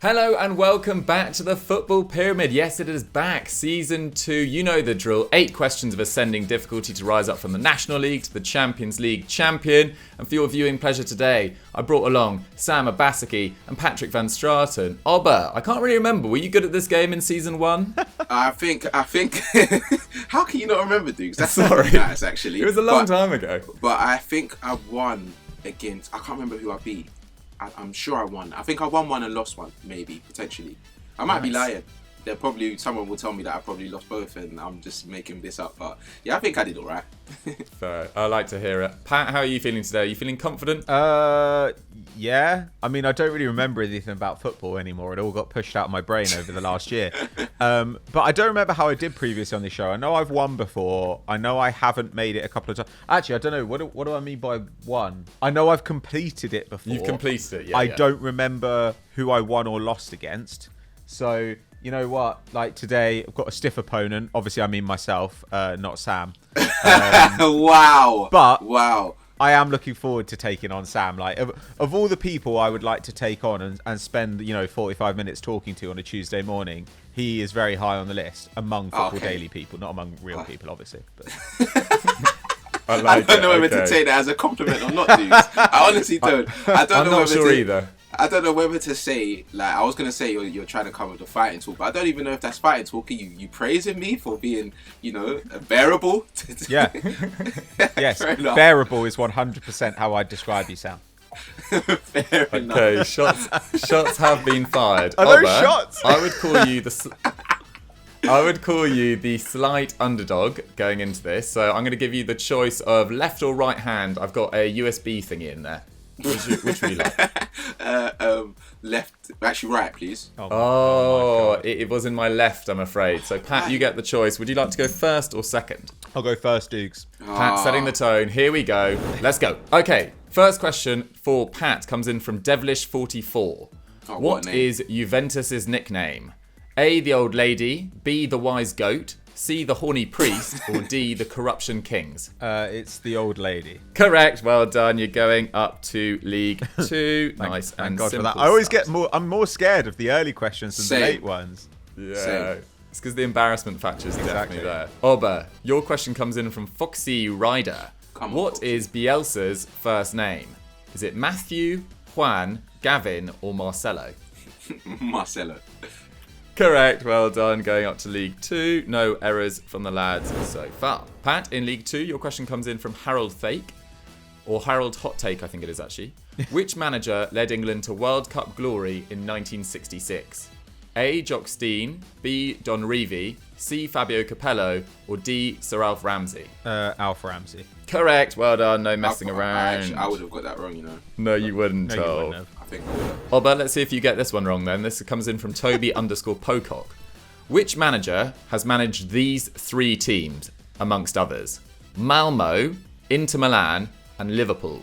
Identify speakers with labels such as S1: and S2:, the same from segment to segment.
S1: Hello and welcome back to the Football Pyramid. Yes, it is back. Season 2, you know the drill. 8 questions of ascending difficulty to rise up from the National League to the Champions League champion. And for your viewing pleasure today, I brought along Sam Abasaki and Patrick van Straten. Oba, I can't really remember. Were you good at this game in Season 1?
S2: I think. How can you not remember, Dukes? That's
S1: Sorry.
S2: Nice, actually.
S1: It was a long time ago.
S2: But I think I won against. I can't remember who I beat. I'm sure I won. I think I won one and lost one, maybe, potentially. I might be lying. Someone will tell me that I probably lost both and I'm just making this up. But yeah, I think I did all right.
S1: Fair. I like to hear it. Pat, how are you feeling today? Are you feeling confident?
S3: Yeah. I mean, I don't really remember anything about football anymore. It all got pushed out of my brain over the last year. But I don't remember how I did previously on the show. I know I've won before. I know I haven't made it a couple of times. Actually, I don't know. What do I mean by won? I know I've completed it before.
S1: You've completed it, yeah.
S3: I don't remember who I won or lost against. So, you know what? Like today, I've got a stiff opponent. Obviously, I mean myself, not Sam.
S2: Wow.
S3: But
S2: wow.
S3: I am looking forward to taking on Sam. Like of all the people I would like to take on and spend 45 minutes talking to on a Tuesday morning, he is very high on the list among Football Daily people, not among real people, obviously. But.
S2: I don't know whether to take that as a compliment or not, dude. I honestly don't.
S1: I'm not sure either.
S2: I don't know whether to say, like, I was going to say you're trying to come with the fighting talk, but I don't even know if that's fighting talk. Are you praising me for being, bearable?
S3: Yeah. Yes. Bearable is 100% how I describe you, Sam.
S2: Fair enough.
S1: Okay, shots have been fired.
S3: Are those shots?
S1: I would call you the slight underdog going into this. So I'm going to give you the choice of left or right hand. I've got a USB thingy in there. Which would you like?
S2: Left. Actually, right, please.
S1: It was in my left, I'm afraid. So, Pat, you get the choice. Would you like to go first or second?
S3: I'll go first, Dukes.
S1: Pat setting the tone. Here we go. Let's go. Okay, first question for Pat comes in from Devilish44. What is Juventus's nickname? A, the old lady. B, the wise goat. C, the horny priest, or D, the corruption kings?
S3: It's the old lady.
S1: Correct. Well done. You're going up to League 2. Nice and
S3: God
S1: simple.
S3: for that. I always I'm more scared of the early questions than the late ones.
S1: Yeah.
S2: Same.
S1: It's because the embarrassment factor is definitely there. Oba, your question comes in from Foxy Ryder. What is Bielsa's first name? Is it Matthew, Juan, Gavin, or Marcelo?
S2: Marcelo.
S1: Correct, well done. Going up to League 2. No errors from the lads so far. Pat, in League 2, your question comes in from Harold Fake. Or Harold Hot Take, I think it is actually. Which manager led England to World Cup glory in 1966? A, Jock Stein. B, Don Revie. C, Fabio Capello. Or D, Sir Alf Ramsey?
S3: Alf Ramsey.
S1: Correct, well done. No messing around.
S2: I would have got that wrong,
S1: No, you wouldn't.
S3: No, you wouldn't have.
S2: I think I would have.
S1: Oh, but let's see if you get this one wrong then. This comes in from Toby_Pocock. Which manager has managed these 3 teams, amongst others? Malmo, Inter Milan, and Liverpool.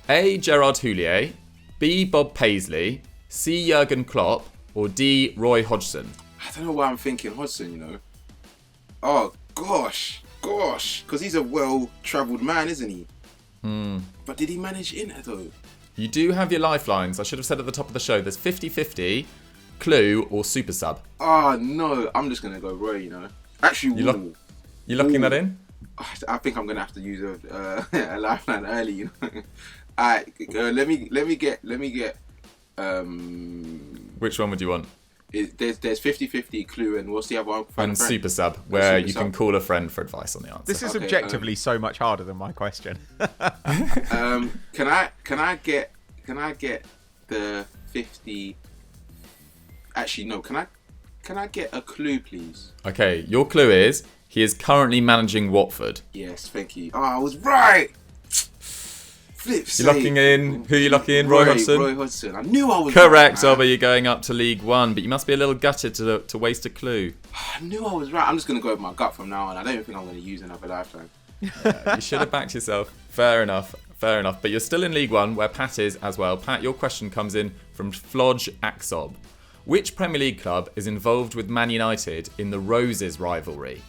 S1: A, Gerard Houllier. B, Bob Paisley. C, Jurgen Klopp. Or D, Roy Hodgson.
S2: I don't know why I'm thinking Hodgson, Oh, gosh. Because he's a well-travelled man, isn't he? But did he manage Inter, though?
S1: You do have your lifelines. I should have said at the top of the show, there's 50-50, clue, or super sub.
S2: Oh, no. I'm just going to go Roy, Actually,
S1: You locking that in?
S2: I think I'm going to have to use a lifeline early, Alright, let me get...
S1: Which one would you want?
S2: There's 50-50 clue and what's the other one?
S1: And super sub, where you can call a friend for advice on the answer.
S3: This is objectively so much harder than my question.
S2: Can I get the 50? Actually, no. Can I get a clue, please?
S1: Okay, your clue is he is currently managing Watford.
S2: Yes, thank you. Oh, I was right.
S1: You're locking in. Who are you locking in? Roy Hodgson?
S2: Roy Hodgson. I knew I was
S1: correct,
S2: right.
S1: Oba, you're going up to League 1, but you must be a little gutted to waste a clue.
S2: I knew I was right. I'm just going to go with my gut from now on. I don't even think I'm going to use another lifeline.
S1: You should have backed yourself. Fair enough. But you're still in League 1, where Pat is as well. Pat, your question comes in from Flodge Axob. Which Premier League club is involved with Man United in the Roses rivalry?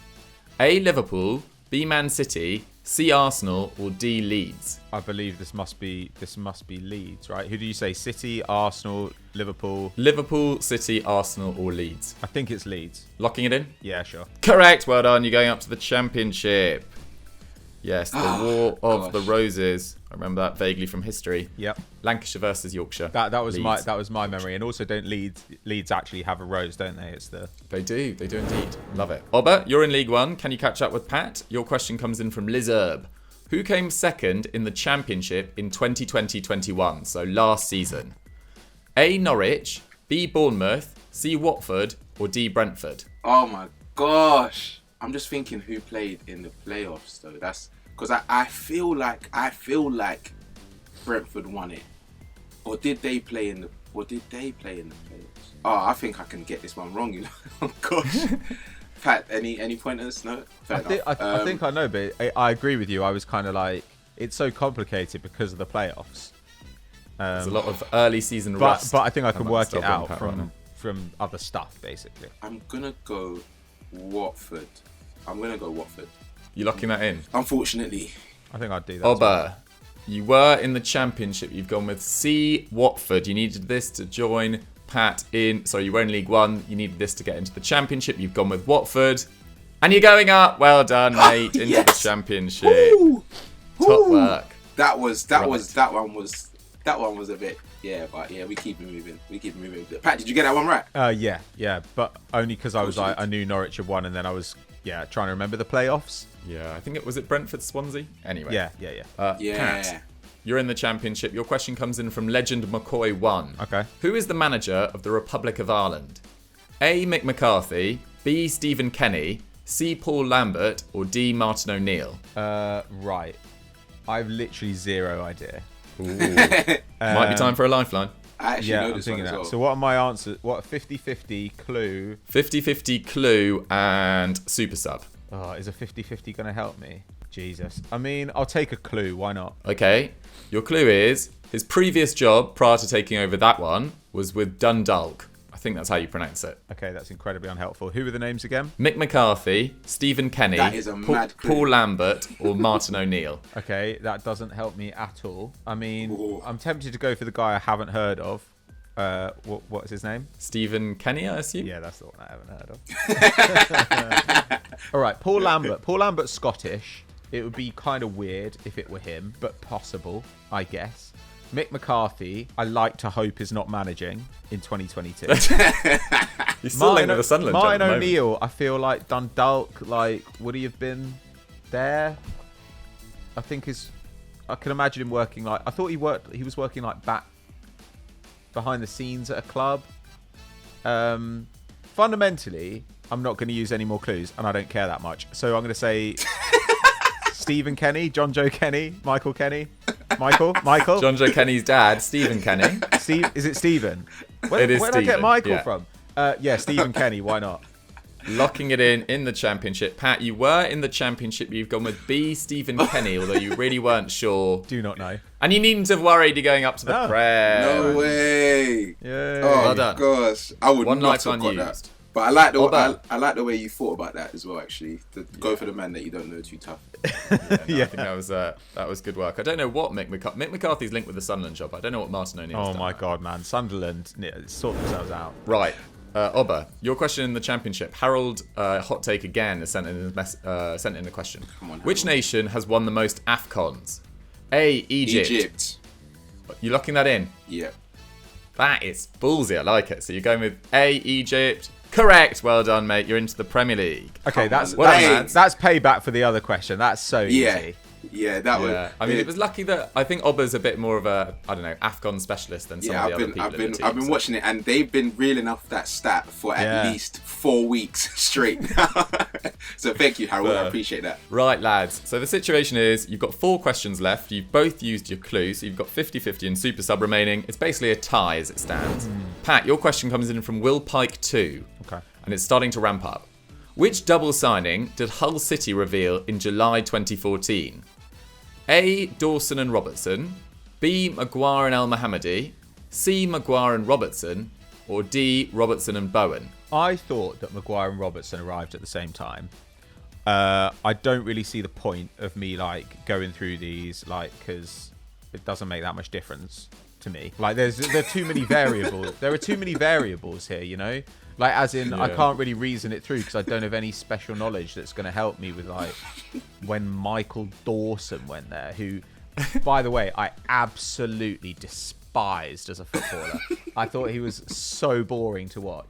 S1: A, Liverpool. B, Man City. C, Arsenal, or D, Leeds?
S3: I believe this must be Leeds, right? Who do you say? City, Arsenal, Liverpool?
S1: Liverpool, City, Arsenal, or Leeds?
S3: I think it's Leeds.
S1: Locking it in?
S3: Yeah, sure.
S1: Correct. Well done. You're going up to the Championship. Yes, the War of the Roses. I remember that vaguely from history.
S3: Yep.
S1: Lancashire versus Yorkshire.
S3: That was
S1: Leeds.
S3: my memory. And also, don't Leeds actually have a rose, don't they? It's the
S1: They do indeed. Love it. Oba, you're in League One. Can you catch up with Pat? Your question comes in from Liz Erb. Who came second in the Championship in 2020-21, so last season? A, Norwich, B, Bournemouth, C, Watford, or D, Brentford?
S2: Oh my gosh. I'm just thinking who played in the playoffs though. That's because I feel like Brentford won it. Or did they play in the playoffs? Oh, I think I can get this one wrong, you know. Oh gosh. Pat, any pointers? No?
S3: I think I know, but I agree with you. I was kind of like, it's so complicated because of the playoffs.
S1: There's a lot of early season rust.
S3: But I think I can work it out
S1: Pat
S3: from other stuff, basically.
S2: I'm gonna go Watford.
S1: You locking that in?
S2: Unfortunately.
S3: I think I'd do that.
S1: Oba, you were in the Championship. You've gone with C, Watford. You needed this to join Pat in. Sorry, you were in League One. You needed this to get into the Championship. You've gone with Watford. And you're going up. Well done, mate. Into the Championship.
S2: Woo!
S1: Top work.
S2: That one was a bit, but we keep it moving. Pat, did you get that one right?
S3: Yeah, but only because I knew Norwich had won, and then I was trying to remember the playoffs.
S1: Yeah, I think it was Brentford Swansea. Anyway.
S3: Yeah.
S1: Pat, you're in the Championship. Your question comes in from Legend McCoy 1.
S3: Okay.
S1: Who is the manager of the Republic of Ireland? A, Mick McCarthy, B, Stephen Kenny, C, Paul Lambert, or D, Martin O'Neill?
S3: Right. I've literally zero idea.
S1: Might be time for a lifeline.
S2: I actually know this one as well.
S3: So what are my answers? What, 50-50 clue?
S1: 50-50 clue and super sub.
S3: Oh, is a 50-50 going to help me? Jesus. I mean, I'll take a clue. Why not?
S1: Okay. Your clue is his previous job prior to taking over that one was with Dundalk. I think that's how you pronounce it.
S3: Okay, that's incredibly unhelpful. Who were the names again?
S1: Mick McCarthy, Stephen Kenny,
S2: That is a mad clue.
S1: Paul Lambert, or Martin O'Neill.
S3: Okay, that doesn't help me at all. I mean,
S2: Ooh.
S3: I'm tempted to go for the guy I haven't heard of. What's his name?
S1: Stephen Kenny, I assume?
S3: Yeah, that's the one I haven't heard of. All right, Paul Lambert. Paul Lambert's Scottish. It would be kind of weird if it were him, but possible, I guess. Mick McCarthy, I like to hope is not managing in 2022.
S1: He's still linked with the Sunderland job at
S3: Martin
S1: the moment.
S3: O'Neill, I feel like Dundalk, would he have been there? I can imagine him working I thought he was working back behind the scenes at a club. Fundamentally, I'm not going to use any more clues, and I don't care that much. So I'm going to say Stephen Kenny, John Joe Kenny, Michael Kenny. Michael?
S1: John Joe Kenny's dad, Stephen Kenny.
S3: Is it Stephen?
S1: It is
S3: Where did I get
S1: Stephen,
S3: Michael
S1: yeah.
S3: from? Stephen Kenny, why not?
S1: Locking it in the Championship. Pat, you were in the Championship. You've gone with B, Stephen Kenny, although you really weren't sure.
S3: Do not know.
S1: And you needn't have worried you're going up to the Prem.
S2: No way.
S3: Yeah.
S2: Oh
S1: Well done.
S2: gosh, I would
S1: One
S2: not have
S1: lifeline
S2: got
S1: used.
S2: that. But I like
S1: Oba.
S2: the way you thought about that as well. Actually, to go for the man that you don't know too tough.
S1: I think that was good work. I don't know what Mick McCarthy's linked with the Sunderland job. I don't know what Martin O'Neill's
S3: Oh
S1: done.
S3: my God, man. Sunderland sort themselves out.
S1: Right. Oba, your question in the Championship. Harold, hot take again, has sent in a question.
S2: Come on,
S1: Which
S2: Harold.
S1: nation has won the most AFCONs? A, Egypt. You locking that in?
S2: Yeah.
S1: That is ballsy. I like it. So you're going with A, Egypt. Correct. Well done, mate. You're into the Premier League.
S3: Okay,
S2: Come
S3: that's
S2: on, lads.
S3: that's payback for the other question. That's so easy.
S2: Yeah, that was.
S1: Yeah. I mean, it was lucky that I think Oba's a bit more of a, I don't know, AFCON specialist than some of the other people in the team.
S2: I've been watching it, and they've been reeling off that stat for at least 4 weeks straight now. So thank you, Harold. I appreciate that.
S1: Right, lads. So the situation is you've got 4 questions left. You've both used your clues. So you've got 50-50 and super sub remaining. It's basically a tie as it stands. Pat, your question comes in from Will Pike 2.
S3: Okay.
S1: And it's starting to ramp up. Which double signing did Hull City reveal in July 2014? A, Dawson and Robertson, B, Maguire and El Mohammadi, C, Maguire and Robertson, or D, Robertson and Bowen?
S3: I thought that Maguire and Robertson arrived at the same time. I don't really see the point of me like going through these, like, because it doesn't make that much difference to me. Like, there are too many variables. There are too many variables here, you know. Like, as in, I can't really reason it through because I don't have any special knowledge that's going to help me with, like, when Michael Dawson went there, who, by the way, I absolutely despised as a footballer. I thought he was so boring to watch.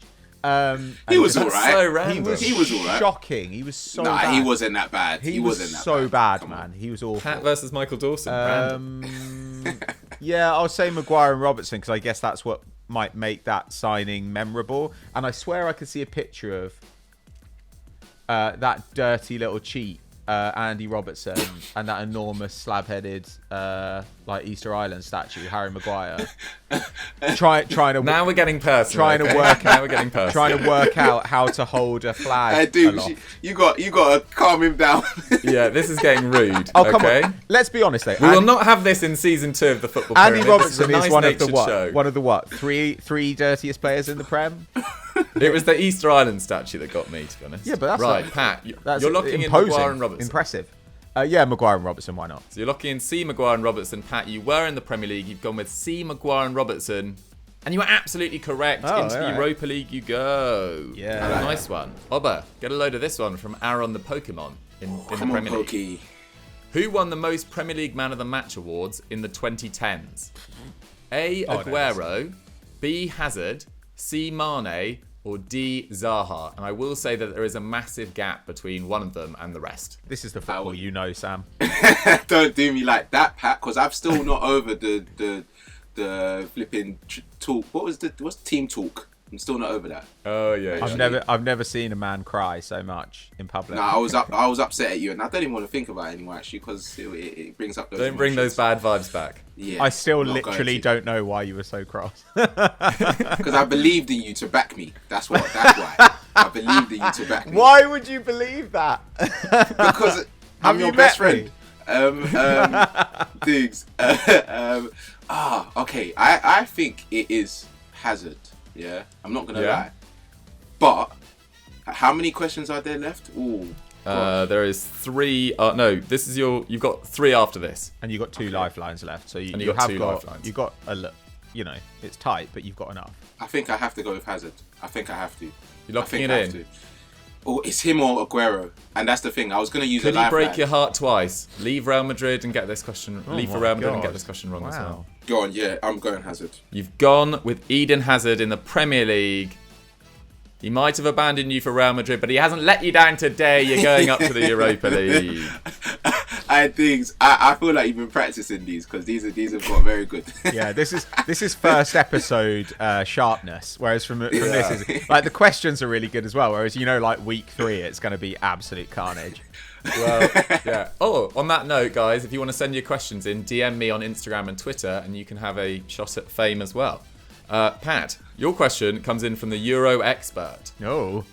S2: He was all right.
S1: So random.
S2: He was all right.
S3: Shocking. He was so bad.
S2: He wasn't that bad.
S3: He was so bad, man. He was awful.
S1: Pat versus Michael Dawson. Random.
S3: Yeah, I'll say Maguire and Robertson because I guess that's what might make that signing memorable. And I swear I could see a picture of that dirty little cheat, Andy Robertson, and that enormous slab-headed like Easter Island statue, Harry Maguire. Trying to
S1: Now we're getting personal.
S3: Trying to work out how to hold a flag.
S2: Hey, dude,
S3: aloft.
S2: you got to calm him down.
S1: Yeah, this is getting rude.
S3: Oh, come
S1: okay?
S3: on. Let's be honest, though.
S1: We will not have this in season 2 of the Football
S3: Andy
S1: Pyramid.
S3: Robertson
S1: This
S3: is
S1: a
S3: one of the
S1: nice-natured
S3: what?
S1: show.
S3: One of the what? Three dirtiest players in the Prem.
S1: It was the Easter Island statue that got me, to be honest.
S3: Yeah, but that's
S1: right,
S3: not-
S1: Pat.
S3: That's
S1: You're locking in
S3: imposing.
S1: Maguire and Robertson.
S3: Impressive. Yeah, Maguire and Robertson. Why not?
S1: So you're locking in C. Maguire and Robertson. Pat, you were in the Premier League. You've gone with C. Maguire and Robertson. And you were absolutely correct.
S3: Oh,
S1: Into the
S3: alright.
S1: Europa League you go.
S3: Yeah.
S1: Nice one. Oba, get a load of this one from Aaron the Pokemon in the
S2: Come on,
S1: Premier League.
S2: Pokey.
S1: Who won the most Premier League Man of the Match awards in the 2010s? A.
S3: Oh, no,
S1: Aguero, B. Hazard, C. Mane, or D. Zaha? And I will say that there is a massive gap between one of them and the rest.
S3: This is the football you know, Sam.
S2: Don't do me like that, Pat, because I'm still not over the flipping talk. What's team talk? I'm still not over that.
S1: Oh yeah.
S3: I've never seen a man cry so much in public.
S2: No, I was upset at you, and I don't even want to think about it anymore actually, because it brings up those.
S1: Don't bring those
S2: emotions.
S1: bad vibes back.
S2: Yeah,
S3: I still
S2: not going
S3: literally
S2: to.
S3: don't know why you were so cross.
S2: Because I believed in you to back me. That's why. I believed in you to back me.
S3: Why would you believe that?
S2: Because I'm
S3: Have
S2: your
S3: you
S2: best
S3: met me?
S2: friend. Diggs. Okay. I think it is Hazard. Yeah, I'm not gonna lie. But how many questions are there left? Ooh.
S1: There is 3. No, this is you've got 3 after this.
S3: And you got 2 lifelines left, so you
S1: And you got
S3: have
S1: 2 lifelines.
S3: You got a look. You know, it's tight, but you've got enough.
S2: I think I have to go with Hazard. I think I have to.
S1: You're locking it
S2: I have
S1: in.
S2: to. Oh, it's him or Aguero, and that's the thing. I was gonna use
S1: Could
S2: a
S1: he break
S2: lifeline.
S1: your heart twice? Leave Real Madrid and get this question. Leave for
S3: my
S1: Real Madrid and
S3: God.
S1: get this question wrong as
S3: Wow.
S1: well.
S2: Go on, yeah, I'm going Hazard.
S1: You've gone with Eden Hazard in the Premier League. He might have abandoned you for Real Madrid, but he hasn't let you down today. You're going up to the Europa League.
S2: I feel like you've been practicing these because these have got very good.
S3: Yeah, this is first episode sharpness, whereas from this is like the questions are really good as well. Whereas like week 3, it's going to be absolute carnage.
S1: Well, yeah. Oh, on that note, guys, if you want to send your questions in, DM me on Instagram and Twitter, and you can have a shot at fame as well. Pat, your question comes in from the Euro expert.
S3: Oh,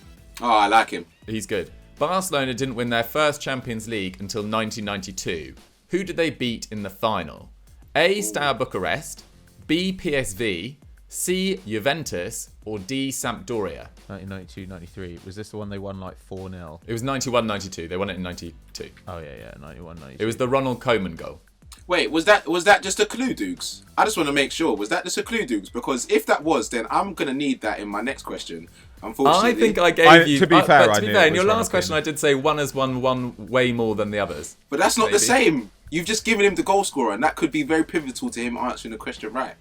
S2: I like him.
S1: He's good. Barcelona didn't win their first Champions League until 1992. Who did they beat in the final? A. Steaua Bucharest, B. PSV, C. Juventus, or D. Sampdoria?
S3: 1992-93. Was this the one they won like 4-0?
S1: It was 91-92. They won it in 92.
S3: Oh yeah, 91-92.
S1: It was the Ronald Koeman goal.
S2: Wait, was that just a clue, Dukes? I just want to make sure. Was that just a clue, Dukes? Because if that was, then I'm gonna need that in my next question. Unfortunately,
S1: I think I gave you.
S3: To be fair,
S1: but
S3: I
S1: to be
S3: knew
S1: fair,
S3: it
S1: in your
S3: was
S1: last
S3: Ronald
S1: question,
S3: Koeman.
S1: I did say one has won one way more than the others.
S2: But that's not the
S1: Maybe.
S2: same. You've just given him the goal scorer, and that could be very pivotal to him answering the question right.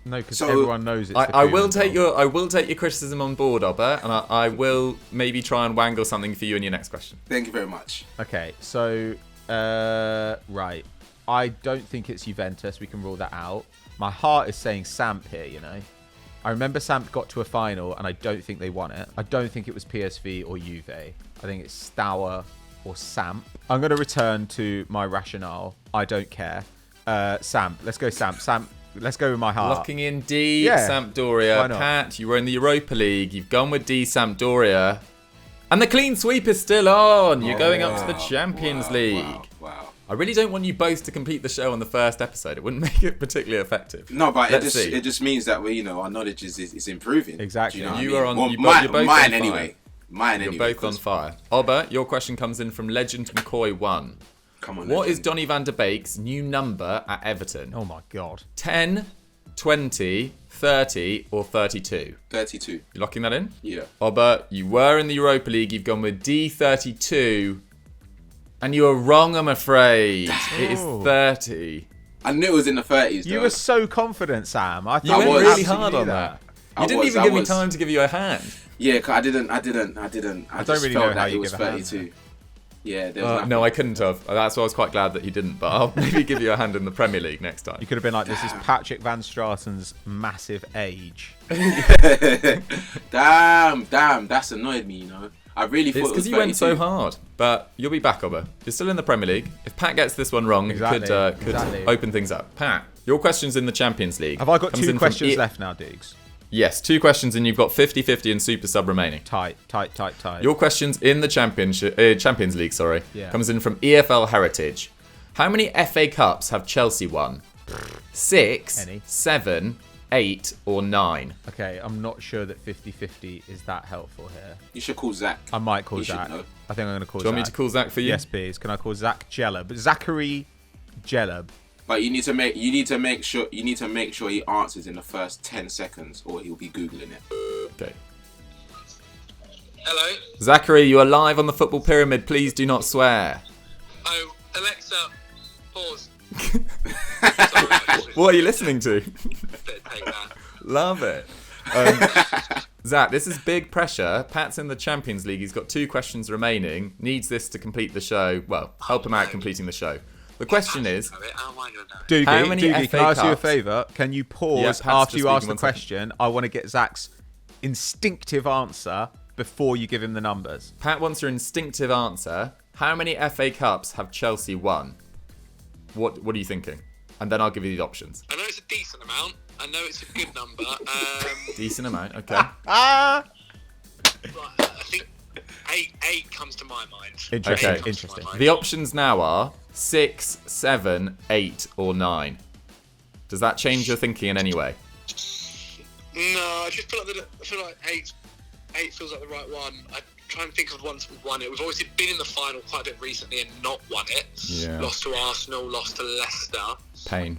S3: No, because
S2: So-
S3: everyone knows it's.
S1: I will take your criticism on board, Oba, and I will maybe try and wangle something for you in your next question.
S2: Thank you very much.
S3: Okay, so right. I don't think it's Juventus. We can rule that out. My heart is saying Samp here, I remember Samp got to a final, and I don't think they won it. I don't think it was PSV or Juve. I think it's Steaua or Samp. I'm going to return to my rationale. I don't care. Samp. Let's go Samp. Samp. Let's go with my heart.
S1: Locking in D,
S3: Yeah,
S1: Sampdoria.
S3: why not?
S1: Pat, you were in the Europa League. You've gone with D, Sampdoria. And the clean sweep is still on. You're going up to the Champions League.
S2: Wow.
S1: I really don't want you both to complete the show on the first episode. It wouldn't make it particularly effective.
S2: No, but
S1: Let's see.
S2: it just means that our knowledge is improving.
S3: Exactly.
S2: Do you know
S1: You
S2: what
S1: are
S2: I
S1: on-
S2: mean?
S1: you're both on
S2: mine
S1: fire.
S2: anyway. Mine
S1: You're
S2: anyway.
S1: both on fire. Oba, your question comes in from Legend McCoy1.
S2: Come on.
S1: What is
S2: Legend.
S1: Donny van de Beek's new number at Everton?
S3: Oh my god.
S1: 10, 20, 30, or 32?
S2: 32.
S1: You locking that in?
S2: Yeah.
S1: Oba, you were in the Europa League. You've gone with D32. And you were wrong, I'm afraid. It is 30.
S2: I knew it was in the 30s.
S3: You
S2: though.
S3: were so confident, Sam. I
S1: You
S3: thought
S1: went
S2: was.
S1: really
S3: absolutely
S1: hard on
S3: knew
S1: that.
S2: I
S1: You didn't
S2: was,
S1: even
S2: I
S1: give me
S2: was.
S1: time to give you a hand.
S2: Yeah, 'cause I didn't. I
S3: don't
S2: just
S3: really
S2: felt
S3: know how
S2: that
S3: you
S2: it was
S3: give a hand,
S2: 32. Yeah, there was nothing.
S1: No, I couldn't have. That's why I was quite glad that he didn't. But I'll maybe give you a hand in the Premier League next time.
S3: You could have been like, this is Patrick Van Straten's massive age.
S2: Damn, that's annoyed me, you know. I really thought
S1: It's
S2: it was
S1: because you went so
S2: 32.
S1: hard. But you'll be back, Oba. You're still in the Premier League. If Pat gets this one wrong,
S3: Exactly,
S1: it could
S3: exactly.
S1: open things up. Pat, your question's in the Champions League.
S3: Have I got
S1: Comes
S3: 2
S1: in from
S3: questions left now, Diggs?
S1: Yes, 2 questions, and you've got 50-50 and Super Sub remaining.
S3: Tight.
S1: Your question's in the Champions League, sorry.
S3: Yeah.
S1: Comes in from EFL Heritage. How many FA Cups have Chelsea won? 6,
S3: Any.
S1: 7, 8, or 9?
S3: Okay, I'm not sure that 50-50 is that helpful here.
S2: You should call Zach.
S3: I might call
S2: He should
S3: Zach.
S2: know.
S3: I think I'm going to call
S1: Do you
S3: Zach.
S1: want me to call Zach for you?
S3: Yes, please. Can I call Zach Jellab? Zachary Jellab.
S2: But you need to make sure he answers in the first 10 seconds, or he'll be googling it.
S1: Okay.
S4: Hello.
S1: Zachary, you are live on the Football Pyramid. Please do not swear.
S4: Oh, Alexa, pause.
S1: What are you listening to?
S4: Take that.
S1: Love it. Zach, this is big pressure. Pat's in the Champions League. He's got 2 questions remaining. Needs this to complete the show. Well, help him out completing the show. The question is,
S4: How am I going to know?
S1: How many
S3: Doogie,
S1: FA
S3: can I ask you a
S1: Cups?
S3: favour? Can you pause
S1: Yeah, Pat's
S3: after
S1: just
S3: you ask
S1: speaking,
S3: the
S1: 1 second.
S3: question? I want to get Zach's instinctive answer before you give him the numbers.
S1: Pat wants your instinctive answer. How many FA Cups have Chelsea won? What are you thinking? And then I'll give you the options.
S4: I know it's a decent amount. I know it's a good number.
S1: Decent amount, okay.
S4: Right, I think eight comes to my mind.
S3: Interesting,
S1: Okay.
S4: Eight comes to my
S3: interesting.
S4: mind.
S1: The options now are 6, 7, 8, or 9. Does that change your thinking in any way?
S4: No, I just feel like eight feels like the right one. I try and think of ones we've won it. We've obviously been in the final quite a bit recently and not won it.
S1: Yeah.
S4: Lost to Arsenal, lost to Leicester.
S1: Pain.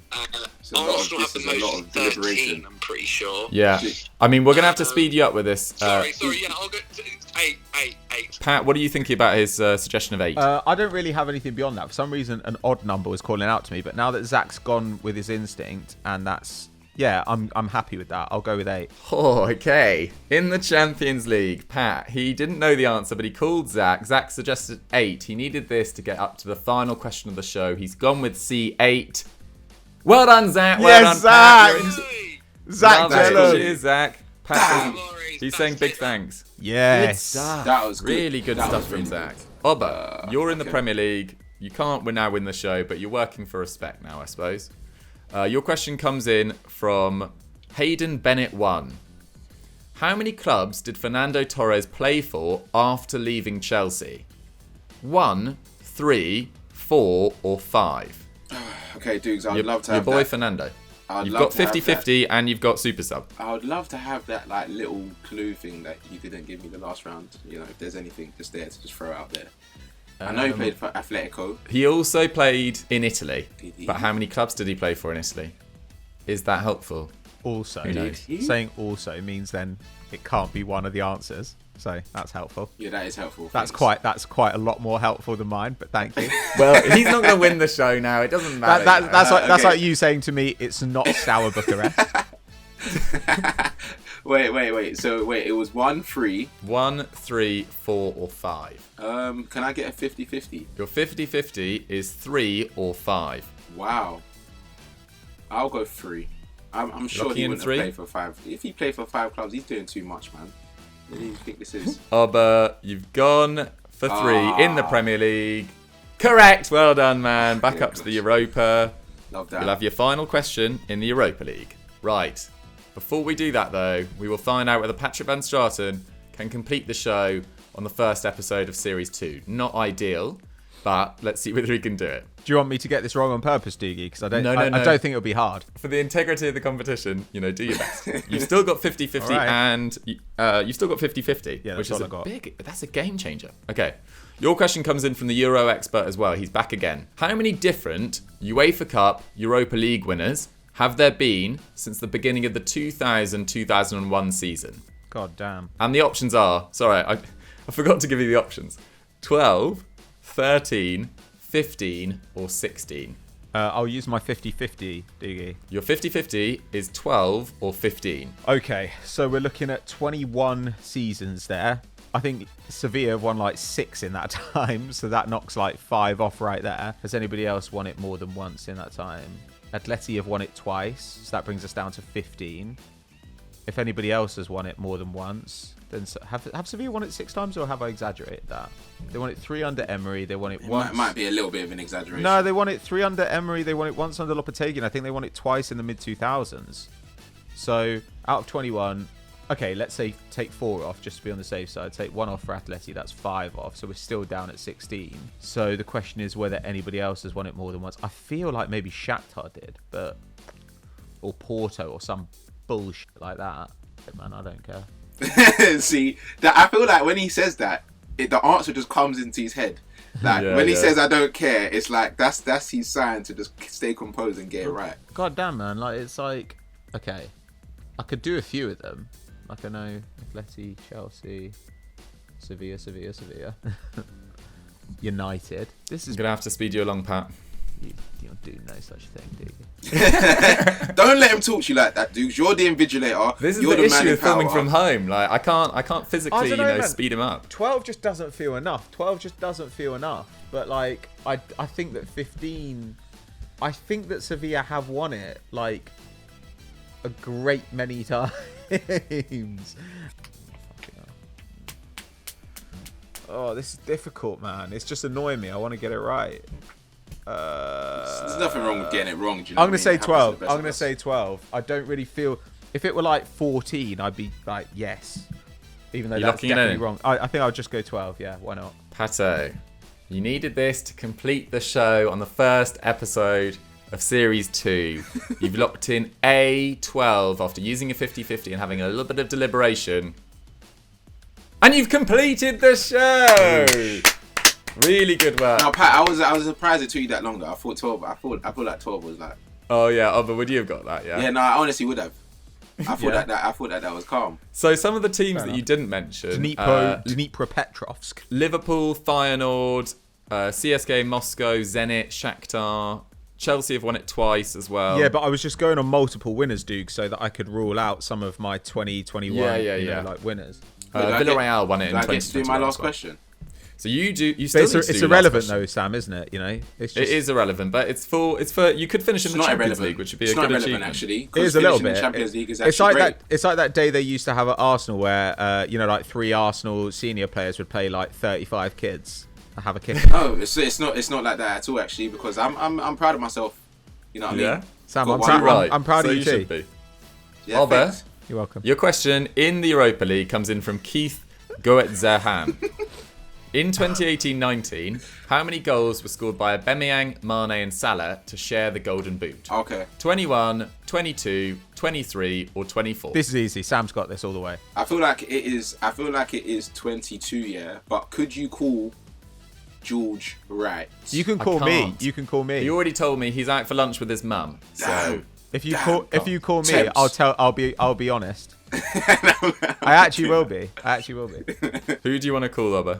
S2: It's a lot of-
S4: Arsenal have the
S2: this is a lot
S4: most
S2: of
S4: in
S2: deliberation.
S4: 13, I'm pretty sure.
S1: Yeah. I mean, we're going to have to speed you up with this.
S4: Sorry, yeah, I'll go to eight.
S1: Pat, what are you thinking about his suggestion of 8?
S3: I don't really have anything beyond that. For some reason, an odd number was calling out to me. But now that Zach's gone with his instinct, and that's... Yeah, I'm happy with that. I'll go with 8.
S1: Oh, okay. In the Champions League, Pat, he didn't know the answer, but he called Zach. Zach suggested 8. He needed this to get up to the final question of the show. He's gone with C8. Well done, Zach. Well
S3: Yes,
S1: done, Pat.
S3: Zach.
S1: You're in-
S4: Hey!
S3: Zach
S1: Love it.
S3: Jellab.
S1: Cheers, Zach. Pat,
S4: Glories,
S1: he's
S4: that's
S1: saying big
S4: it.
S1: thanks.
S3: Yes.
S1: Good stuff.
S2: That was good.
S1: Really good
S2: That
S1: stuff
S2: was
S1: from
S2: really
S1: Zach.
S2: good.
S1: Oba, you're in the
S2: okay.
S1: Premier League. You can't now win the show, but you're working for respect now, I suppose. Your question comes in from Hayden Bennett 1. How many clubs did Fernando Torres play for after leaving Chelsea? 1, 3, 4, or 5?
S2: Okay, Dukes, I'd love to
S1: Your
S2: have
S1: boy
S2: that.
S1: Fernando.
S2: I'd
S1: You've
S2: love
S1: got
S2: to have
S1: 50-50 and you've got Super Sub.
S2: I would love to have that like little clue thing that you didn't give me the last round. You know, if there's anything just there to just throw out there. I know he played for Atletico.
S1: He also played in Italy.
S2: Did he?
S1: But how many clubs did he play for in Italy? Is that helpful?
S3: Also,
S1: Who knows?
S3: saying also means then it can't be one of the answers. So that's helpful.
S2: Yeah, that is helpful.
S3: That's
S2: Thanks.
S3: quite a lot more helpful than mine, but thank you.
S1: Well, he's not going to win the show now. It doesn't matter.
S3: That's
S2: okay.
S3: like you saying to me, it's not Sour Bucharest.
S2: Wait. So it was 1, 3.
S1: 1, 3, 4, or 5.
S2: Can I get a 50-50?
S1: Your 50-50 is 3 or 5.
S2: Wow. I'll go 3. I'm sure
S1: Locking
S2: he
S1: in
S2: wouldn't
S1: 3?
S2: have played for 5. If he played for 5 clubs, he's doing too much, man. What do you think this is?
S1: Oba, you've gone for 3 in the Premier League. Correct. Well done, man. Back
S2: Yeah,
S1: up to the
S2: gosh.
S1: Europa.
S2: Love that.
S1: You'll have your final question in the Europa League. Right. Before we do that, though, we will find out whether Patrick Van Straten can complete the show on the first episode of Series 2. Not ideal. but let's see whether he can do it.
S3: Do you want me to get this wrong on purpose, Doogie? Because I don't think it'll be hard.
S1: For the integrity of the competition, do your best. You've still got 50-50
S3: Right.
S1: and you've still got 50-50,
S3: Yeah,
S1: which
S3: that's
S1: is
S3: all I got.
S1: that's a game changer. Okay. Your question comes in from the Euro expert as well. He's back again. How many different UEFA Cup, Europa League winners have there been since the beginning of the 2000-2001 season?
S3: God damn.
S1: And the options are, sorry, I forgot to give you the options. 12, 13, 15 or 16.
S3: I'll use my 50-50, Doogie.
S1: Your 50-50 is 12 or 15.
S3: Okay, so we're looking at 21 seasons there. I think Sevilla won like 6 in that time, so that knocks like 5 off right there. Has anybody else won it more than once in that time? Atleti have won it twice, so that brings us down to 15. If anybody else has won it more than once, then have Sevilla won it 6 times, or have I exaggerated that? They won it 3 under Emery, they won it once.
S2: It might be a little bit of an exaggeration.
S3: No, they won it 3 under Emery, they won it once under Lopetegui, and I think they won it twice in the mid-2000s. So, out of 21... Okay, let's say take 4 off, just to be on the safe side. Take 1 off for Atleti, that's 5 off. So we're still down at 16. So the question is whether anybody else has won it more than once. I feel like maybe Shakhtar did, or Porto, or some bullshit like that. Man, I don't care.
S2: See, I feel like when he says that, the answer just comes into his head. Like when he says I don't care, it's like that's his sign to just stay composed and get it right.
S3: God damn, man. Like, it's like, okay, I could do a few of them. Like, I know Atleti, Chelsea, Sevilla. United. This is...
S1: I'm going to have to speed you along, Pat.
S3: You don't do no such thing, do you?
S2: Don't let him talk to you like that, dude. You're the invigilator.
S1: This is
S2: You're
S1: the
S2: man
S1: issue
S2: in
S1: with filming
S2: power.
S1: from home. Like, I can't physically,
S3: man.
S1: speed him up.
S3: 12 just doesn't feel enough. 12 just doesn't feel enough. But, like, I think that 15... I think that Sevilla have won it, like, a great many times. Oh, this is difficult, man. It's just annoying me. I want to get it right.
S2: There's nothing wrong with getting it wrong. Do you know
S3: I'm going to say
S2: what I mean?
S3: 12. I'm going to say 12. I don't really feel... If it were like 14, I'd be like, yes. Even though
S1: You're
S3: that's
S1: locking it
S3: definitely
S1: in?
S3: wrong. I think I'll just go 12. Yeah, why not?
S1: Pato, you needed this to complete the show on the first episode of Series 2. You've locked in A12 after using a 50-50 and having a little bit of deliberation. And you've completed the show! Really good work.
S2: Now, Pat, I was surprised it took you that long though. I thought 12. I thought like 12 was like.
S1: Oh yeah, but would you have got that? Yeah.
S2: Yeah, no, I honestly would have. I thought
S1: Yeah.
S2: that was calm.
S1: So some of the teams
S3: Fair
S1: that
S3: enough.
S1: you didn't mention:
S3: Dnipropetrovsk.
S1: Liverpool, Feyenoord, CSKA Moscow, Zenit, Shakhtar. Chelsea have won it twice as well.
S3: Yeah, but I was just going on multiple winners, Duke, so that I could rule out some of my 2021
S1: Yeah.
S3: like winners.
S1: Villarreal won it in
S2: I get to do
S1: 2021.
S2: my last
S1: as well.
S2: question.
S1: So you do. You
S3: But
S1: still
S3: it's,
S1: need to do
S3: it's
S1: your last
S3: irrelevant
S1: question.
S3: though, Sam, isn't it? You know, it's just,
S1: It is irrelevant, but it's for. You could finish in
S2: It's
S1: the
S2: not
S1: Champions
S2: irrelevant.
S1: League, which would be
S2: It's
S1: a
S2: not
S1: good
S2: irrelevant
S1: achievement.
S2: actually.
S3: It is a little bit.
S2: The Champions League is
S3: it's
S2: actually
S3: like
S2: great.
S3: that. It's like that day they used to have at Arsenal where like 3 Arsenal senior players would play like 35 kids. I have a kick.
S2: No, it's not like that at all actually because I'm proud of myself. You know what I
S1: Yeah.
S2: mean?
S3: Sam,
S2: Got
S3: I'm,
S2: one
S3: proud,
S1: Right.
S3: I'm proud
S1: so
S3: of you too.
S1: should be.
S2: Yeah,
S1: Oba,
S2: thanks.
S3: You're welcome.
S1: your question in the Europa League comes in from Keith Goetzehan. In 2018-19, how many goals were scored by Aubameyang, Mane and Salah to share the Golden Boot?
S2: Okay.
S1: 21, 22, 23 or 24?
S3: This is easy. Sam's got this all the way.
S2: I feel like it is 22, yeah. But could you call George right?
S3: You can
S1: I
S3: call me.
S1: can't.
S3: You can call me.
S1: He already told me he's out for lunch with his mum. So
S2: Damn.
S3: If you
S2: Damn,
S3: call me,
S2: Temps.
S3: I'll be honest. I actually will be.
S1: who do you want to call, Oba?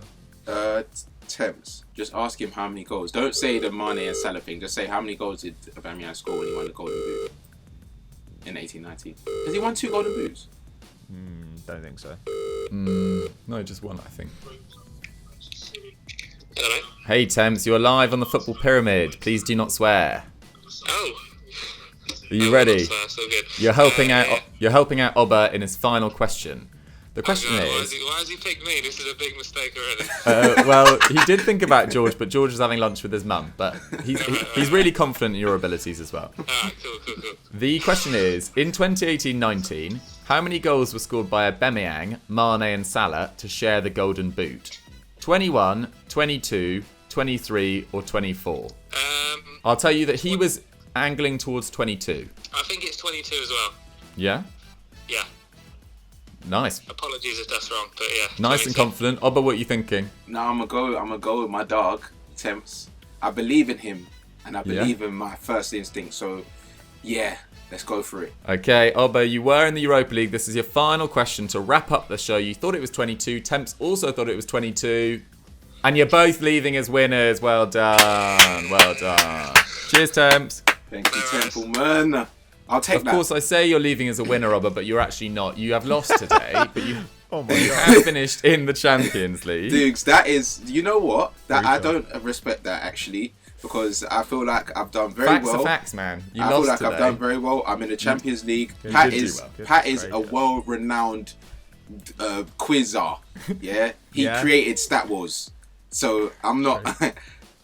S2: Temps. Just ask him how many goals. Don't say the Mane and Salah thing. Just say how many goals did Aubameyang score when he won the Golden Boot in 18-19? Has he won 2 Golden Boots?
S3: Don't think so.
S1: No, just one, I think.
S4: Hello, mate.
S1: Hey, Thames, you're live on the Football Pyramid. Please do not swear.
S4: Oh.
S1: Are you ready?
S4: That's so good.
S1: You're helping out. You're helping out Oba in his final question. The question
S4: Why
S1: is,
S4: has he picked me? This is a big mistake already.
S1: well, he did think about George, but George was having lunch with his mum. But he's really confident in your abilities as well.
S4: Alright, cool.
S1: The question is, in 2018-19, how many goals were scored by Aubameyang, Mane and Salah to share the Golden Boot? 21, 22, 23, or 24? I'll tell you that he was angling towards 22.
S4: I think it's 22 as well.
S1: Yeah?
S4: Yeah.
S1: Nice.
S4: Apologies if that's wrong, but yeah.
S1: Nice
S4: 22.
S1: and confident. Oba, what are you thinking?
S2: No, I'm gonna go with my dog, Temps. I believe in him, and I believe in my first instinct. So, yeah, let's go for it.
S1: Okay, Oba, you were in the Europa League. This is your final question to wrap up the show. You thought it was 22. Temps also thought it was 22. And you're both leaving as winners. Well done. Well done. Cheers, Temps.
S2: Thank you, Templeman. I'll take that.
S1: Of course, I say you're leaving as a winner, Oba, but you're actually not. You have lost today, but you
S3: Oh my god.
S1: have finished in the Champions League.
S2: Dukes, that is, you know what? That I don't respect that actually, because I feel like I've done very
S1: Facts
S2: well.
S1: are facts, man. You
S2: I
S1: lost
S2: feel like
S1: today.
S2: I've done very well. I'm in the Champions League.
S1: You
S2: Pat
S1: did do
S2: is
S1: well.
S2: Pat is
S3: Very
S2: a
S3: good.
S2: world-renowned quizzer. Yeah, he
S3: Yeah.
S2: created Stat Wars. So I'm not.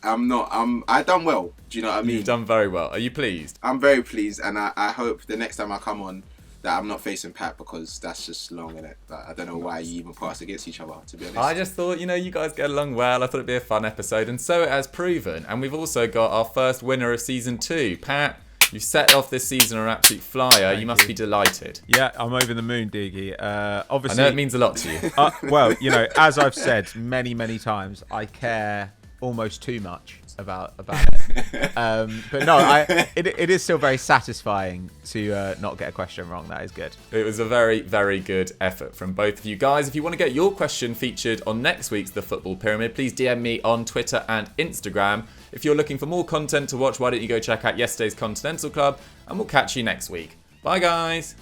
S2: I done well. Do you know what I mean?
S1: You've done very well. Are you pleased?
S2: I'm very pleased, and I hope the next time I come on that I'm not facing Pat, because that's just long, innit? Like, I don't know why you even put us against each other, to be honest.
S1: I just thought, you guys get along well. I thought it'd be a fun episode, and so it has proven. And we've also got our first winner of season 2. Pat, you set off this season on an absolute flyer. You must be delighted.
S3: Yeah, I'm over the moon, Diggy.
S1: I
S3: Obviously,
S1: know it means a lot to you.
S3: well, as I've said many times, I care almost too much about it. But no, it is still very satisfying to not get a question wrong. That is good.
S1: It was a very, very good effort from both of you guys. If you want to get your question featured on next week's The Football Pyramid, please DM me on Twitter and Instagram. If you're looking for more content to watch, why don't you go check out yesterday's Continental Club, and we'll catch you next week. Bye, guys.